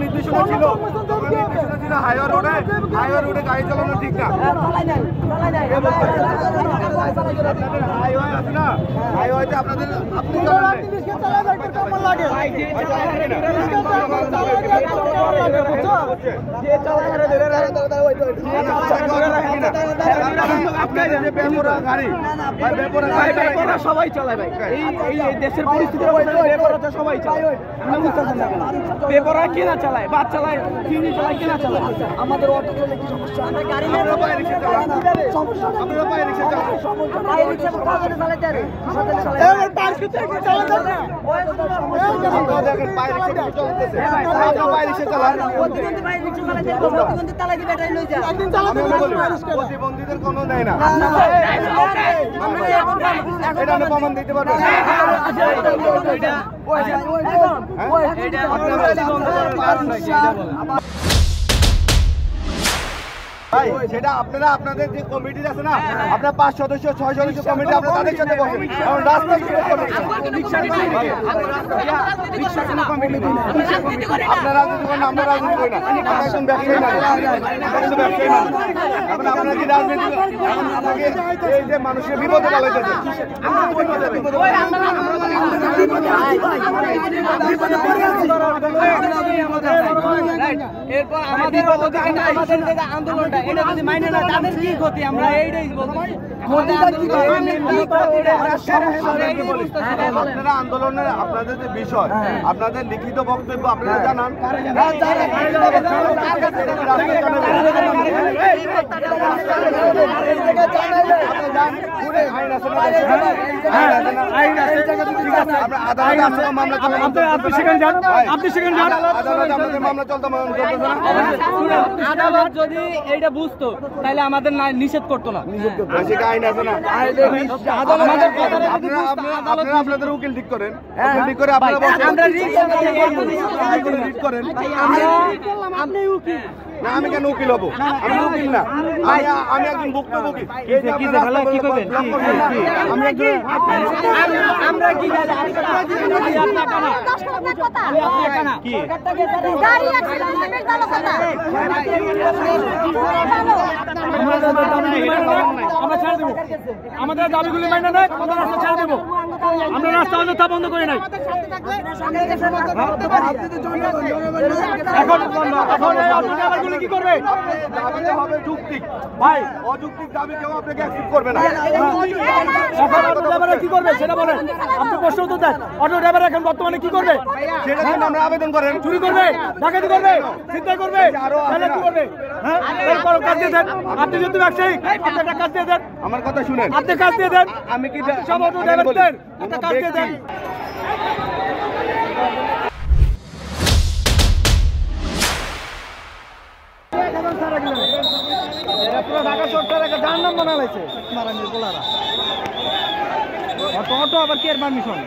নির্দেশনা ছিল হাইওয়ে রোডে গাড়ি চালানো ঠিক না। হাইওয়ে আছে না, হাইওয়েতে আপনাদের সবাই চালায় ভাই, এই দেশের পরিস্থিতি সবাই চালায়। পেপারা কেনা চালায়, বাস চালায়, চিনি চালায়, কেনা চালায়। আমাদের অটো চলে কি সমস্যা? আমরা গাড়ি নিয়ে সমস্যা নেই। আমরা পায়ে রিকশা চালাই, পায়ে রিকশা চালাতে চালাতে এবার পার্ক থেকে চালাতে না। আপনারা দেখেন পায়ে রিকশা চলতেছে, আপনারা পায়ে রিকশা চালান, প্রতিবন্ধী পায়ে রিকশা চালাতে প্রতিবন্ধী তালাই দিবে এটাই লই যা। একদিন চালাতে প্রতিবন্ধীদের কোনো নেয় না। এটা আমি প্রমাণ দিতে পারবো। ভাই সেটা আপনারা আপনাদের যে কমিটি আছে না, আপনার 5 সদস্য 6 সদস্য কমিটি, আপনারা তাদের সাথে বসেন। কারণ রাস্তায় আপনারা রাজনীতি করেন, আমরা রাজনীতি করি না। আমরা একজন ব্যবসায়ী মানুষ, আপনারা কি রাজনীতি এই যে মানুষের বিপদে চালাইতেছে, এরপর আমাদের আন্দোলনটা এটা যদি মাইনে না তাদের কি ক্ষতি, আমরা এইটাই বলছি। আপনারা আন্দোলনের আপনাদের যে বিষয়, আপনাদের লিখিত বক্তব্য আপনারা জানান। আদালত যদি এইটা বুঝতো তাহলে আমাদের নিষেধ করতো না। আপনাদের উকিল ঠিক করেন, ঠিক করে আপনারা করেন। আপনি উকিল না, আমি কেন উকিল হবো? আমি উকিল না, আমি একজন ভুক্তভোগী। আমরা কি আমাদের দাবিগুলি মাইনে নেয়, রাস্তা ছেড়ে দেবো। আমরা রাস্তা অযথা বন্ধ করি নাই। এখন কি করবে? দাবিটা হবে যৌক্তিক ভাই, অযৌক্তিক দাবি কেউ আপনাকে অ্যাকসেপ্ট করবে না। এখন অটো ড্রাইভাররা কি করবে সেটা বলেন। আপনি প্রশ্ন উত্তর দেন, অটো ড্রাইভার এখন বর্তমানে কি করবে? সেটা জন্য আমরা আবেদন করেন। চুরি করবে, ডাকাতি করবে, চিন্তা করবে, তাহলে কি করবে? হ্যাঁ, এরপর কাজ দিয়ে দেন। আপনি যদি ব্যবসায়ী, আপনি একটা কাজ দিয়ে দেন। আমার কথা শুনেন, আপনি কাজ দিয়ে দেন। আমি কি সব অটো ড্রাইভারদের একটা কাজ দিয়ে দেন। ঢাকা শহরটার একটা যার নাম বানা হয়েছে মারানির গোলারা। অটো আবার কে পারমিশন?